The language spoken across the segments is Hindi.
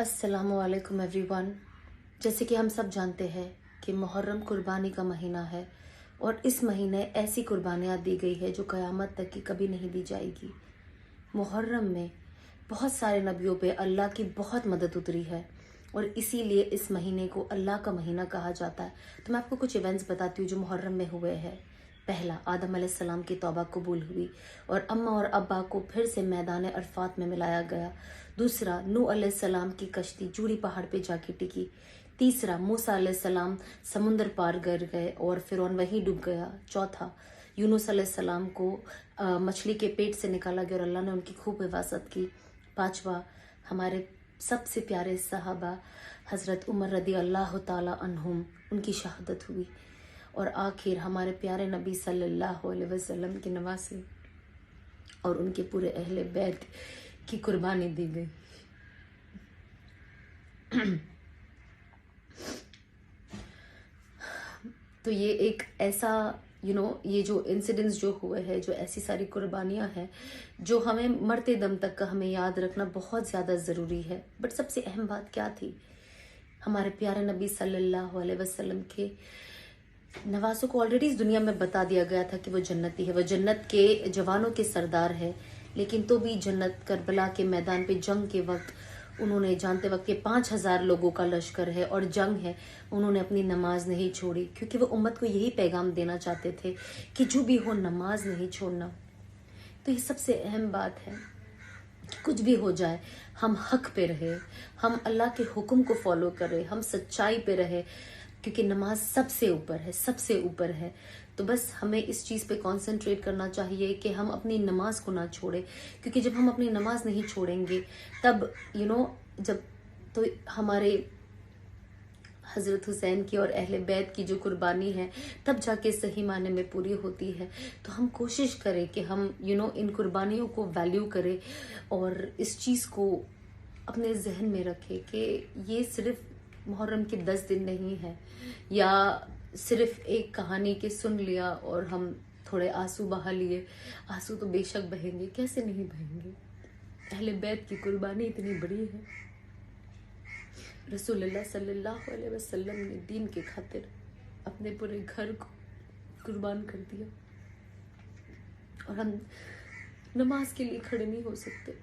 अस्सलामुअलैकुम एवरीवन। जैसे कि हम सब जानते हैं कि मुहर्रम कुर्बानी का महीना है और इस महीने ऐसी कुर्बानियाँ दी गई है जो क़यामत तक की कभी नहीं दी जाएगी। मुहर्रम में बहुत सारे नबियों पे अल्लाह की बहुत मदद उतरी है और इसीलिए इस महीने को अल्लाह का महीना कहा जाता है। तो मैं आपको कुछ इवेंट्स बताती हूँ जो मुहर्रम में हुए हैं। पहला, आदम अलैहिस्सलाम की तौबा कबूल हुई और अम्मा और अब्बा को फिर से मैदान अरफात में मिलाया गया। दूसरा, नूह अलैहिस्सलाम की कश्ती जूड़ी पहाड़ पे जाके टिकी। तीसरा, मूसा अलैहिस्सलाम समुंदर पार कर गए और फिरौन वहीं डूब गया। चौथा, यूनुस अलैहिस्सलाम को मछली के पेट से निकाला गया और अल्लाह ने उनकी खूब हिफाजत की। पांचवा, हमारे सबसे प्यारे सहाबा हज़रत उमर रदी अल्लाह ताला अन्हुम, उनकी शहादत हुई। और आखिर हमारे प्यारे नबी सल्लल्लाहु अलैहि वसल्लम की नवासी और उनके पूरे अहले बैत की कुर्बानी दी गई। तो ये एक ऐसा ये जो इंसिडेंट्स जो हुए हैं, जो ऐसी सारी कुर्बानियां हैं जो हमें मरते दम तक का हमें याद रखना बहुत ज़्यादा ज़रूरी है। बट सबसे अहम बात क्या थी? हमारे प्यारे नबी सल्लल्लाहु अलैहि वसल्लम के नवासों को ऑलरेडी इस दुनिया में बता दिया गया था कि वो जन्नती है, वो जन्नत के जवानों के सरदार है। लेकिन तो भी जन्नत करबला के मैदान पे जंग के वक्त उन्होंने, जानते वक्त के 5,000 लोगों का लश्कर है और जंग है, उन्होंने अपनी नमाज नहीं छोड़ी, क्योंकि वो उम्मत को यही पैगाम देना चाहते थे कि जो भी हो नमाज नहीं छोड़ना। तो ये सबसे अहम बात है कि कुछ भी हो जाए हम हक पे रहे, हम अल्लाह के हुक्म को फॉलो करें, हम सच्चाई पे रहे, क्योंकि नमाज सबसे ऊपर है, सबसे ऊपर है। तो बस हमें इस चीज़ पे कंसंट्रेट करना चाहिए कि हम अपनी नमाज को ना छोड़ें, क्योंकि जब हम अपनी नमाज नहीं छोड़ेंगे तब जब तो हमारे हज़रत हुसैन की और अहले बैत की जो कुर्बानी है तब जाके सही माने में पूरी होती है। तो हम कोशिश करें कि हम इन कुर्बानियों को वैल्यू करें और इस चीज़ को अपने जहन में रखें कि ये सिर्फ मुहर्रम के 10 दिन नहीं है, या सिर्फ एक कहानी के सुन लिया और हम थोड़े आंसू बहा लिए। आंसू तो बेशक बहेंगे, कैसे नहीं बहेंगे। अहले बैत की कुर्बानी इतनी बड़ी है। रसूलुल्लाह सल्लल्लाहु अलैहि वसल्लम ने दीन के खातिर अपने पूरे घर को कुर्बान कर दिया और हम नमाज के लिए खड़े नहीं हो सकते।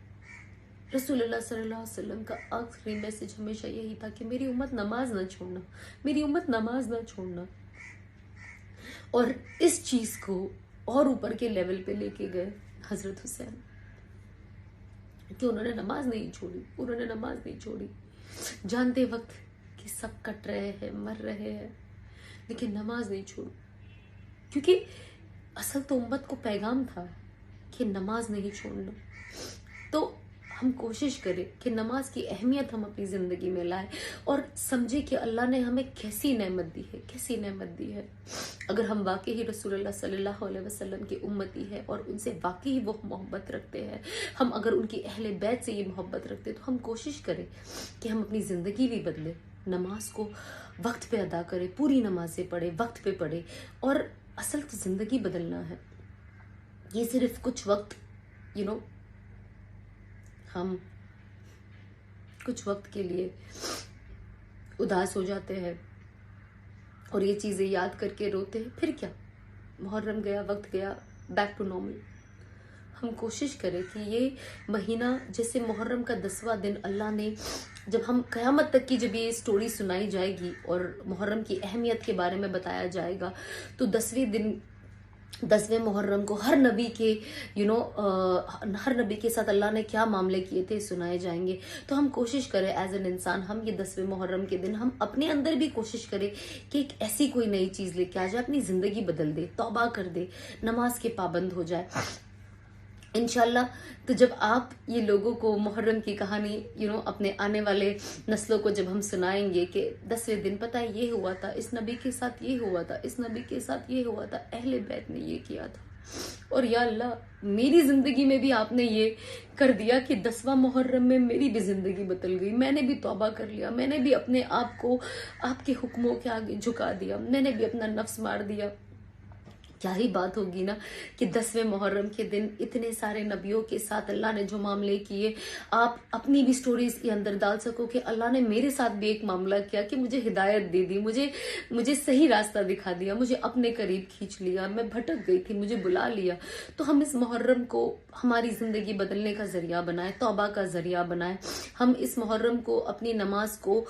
रसूलुल्लाह सल्लल्लाहु अलैहि वसल्लम का आखिरी मैसेज हमेशा यही था कि मेरी उम्मत नमाज ना छोड़ना, मेरी उम्मत नमाज ना छोड़ना। और इस चीज को और ऊपर के लेवल पे लेके गए हजरत हुसैन, कि उन्होंने नमाज नहीं छोड़ी, उन्होंने नमाज नहीं छोड़ी, जानते वक्त कि सब कट रहे हैं, मर रहे हैं, लेकिन नमाज नहीं छोड़ी। क्योंकि असल तो उम्मत को पैगाम था कि नमाज नहीं छोड़ना। तो हम कोशिश करें कि नमाज की अहमियत हम अपनी जिंदगी में लाएं और समझे कि अल्लाह ने हमें कैसी नेमत दी है, कैसी नेमत दी है। अगर हम वाकई ही रसूलुल्लाह सल्लल्लाहु अलैहि वसल्लम की उम्मती है और उनसे वाकई ही वो मोहब्बत रखते हैं, हम अगर उनकी अहले बैत से ये मोहब्बत रखते हैं, तो हम कोशिश करें कि हम अपनी जिंदगी भी बदलें, नमाज को वक्त पे अदा करें, पूरी नमाजें पढ़े, वक्त पे पढ़े। और असल तो जिंदगी बदलना है। ये सिर्फ कुछ वक्त हम कुछ वक्त के लिए उदास हो जाते हैं और ये चीजें याद करके रोते हैं, फिर क्या, मुहर्रम गया, वक्त गया, बैक टू नॉर्मल। हम कोशिश करें कि ये महीना, जैसे मुहर्रम का 10वां दिन अल्लाह ने, जब हम क़यामत तक की जब ये स्टोरी सुनाई जाएगी और मुहर्रम की अहमियत के बारे में बताया जाएगा, तो 10वें मुहर्रम को हर नबी के हर नबी के साथ अल्लाह ने क्या मामले किए थे सुनाए जाएंगे। तो हम कोशिश करें एज एन इंसान, हम ये 10वें मुहर्रम के दिन हम अपने अंदर भी कोशिश करें कि एक ऐसी कोई नई चीज लेके आ जाए, अपनी जिंदगी बदल दे, तौबा कर दे, नमाज के पाबंद हो जाए इंशाल्लाह। तो जब आप ये लोगों को मुहर्रम की कहानी अपने आने वाले नस्लों को जब हम सुनाएंगे कि 10वें दिन पता है ये हुआ था, इस नबी के साथ ये हुआ था, इस नबी के साथ ये हुआ था, अहले बैत ने ये किया था, और या अल्लाह मेरी जिंदगी में भी आपने ये कर दिया कि 10वां मुहर्रम में मेरी भी जिंदगी बदल गई, मैंने भी तौबा कर लिया, मैंने भी अपने आप को आपके हुक्मों के आगे झुका दिया, मैंने भी अपना नफ्स मार दिया। क्या ही बात होगी ना कि 10वें मुहर्रम के दिन इतने सारे नबियों के साथ अल्लाह ने जो मामले किए, आप अपनी भी स्टोरीज के अंदर डाल सको कि अल्लाह ने मेरे साथ भी एक मामला किया कि मुझे हिदायत दे दी, मुझे सही रास्ता दिखा दिया, मुझे अपने करीब खींच लिया, मैं भटक गई थी, मुझे बुला लिया। तो हम इस मुहर्रम को हमारी जिंदगी बदलने का जरिया बनाए, तौबा का जरिया बनाए। हम इस मुहर्रम को अपनी नमाज को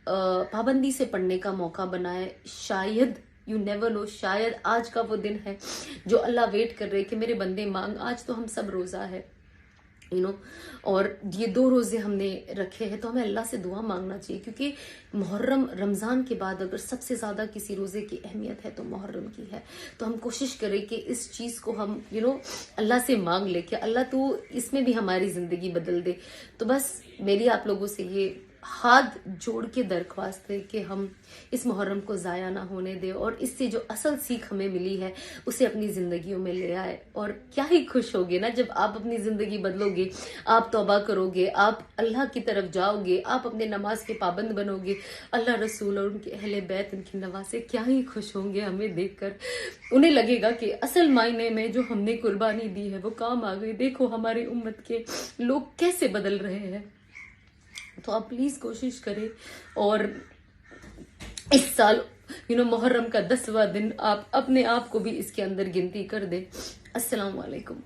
पाबंदी से पढ़ने का मौका बनाए। शायद, यू नेवर नो, शायद आज का वो दिन है जो अल्लाह वेट कर रहे कि मेरे बंदे मांग। आज तो हम सब रोजा है, और ये 2 रोजे हमने रखे हैं, तो हमें अल्लाह से दुआ मांगना चाहिए, क्योंकि मुहर्रम, रमजान के बाद अगर सबसे ज्यादा किसी रोजे की अहमियत है तो मुहर्रम की है। तो हम कोशिश करें कि इस चीज को हम अल्लाह से मांग ले कि अल्लाह तू इसमें भी हमारी जिंदगी बदल दे। तो बस मेरी आप लोगों से ये हाथ जोड़ के दरख्वास्त है कि हम इस मुहर्रम को ज़ाया ना होने दें, और इससे जो असल सीख हमें मिली है उसे अपनी ज़िंदगियों में ले आए। और क्या ही खुश होगे ना जब आप अपनी ज़िंदगी बदलोगे, आप तौबा करोगे, आप अल्लाह की तरफ जाओगे, आप अपने नमाज के पाबंद बनोगे। अल्लाह रसूल और उनके अहले बैत, उनकी नवासे क्या ही खुश होंगे हमें देखकर। उन्हें लगेगा कि असल मायने में जो हमने कुर्बानी दी है वो काम आ गई, देखो हमारी उम्मत के लोग कैसे बदल रहे हैं। तो आप प्लीज कोशिश करें, और इस साल मुहर्रम का 10वां दिन आप अपने आप को भी इसके अंदर गिनती कर दे। अस्सलाम वालेकुम।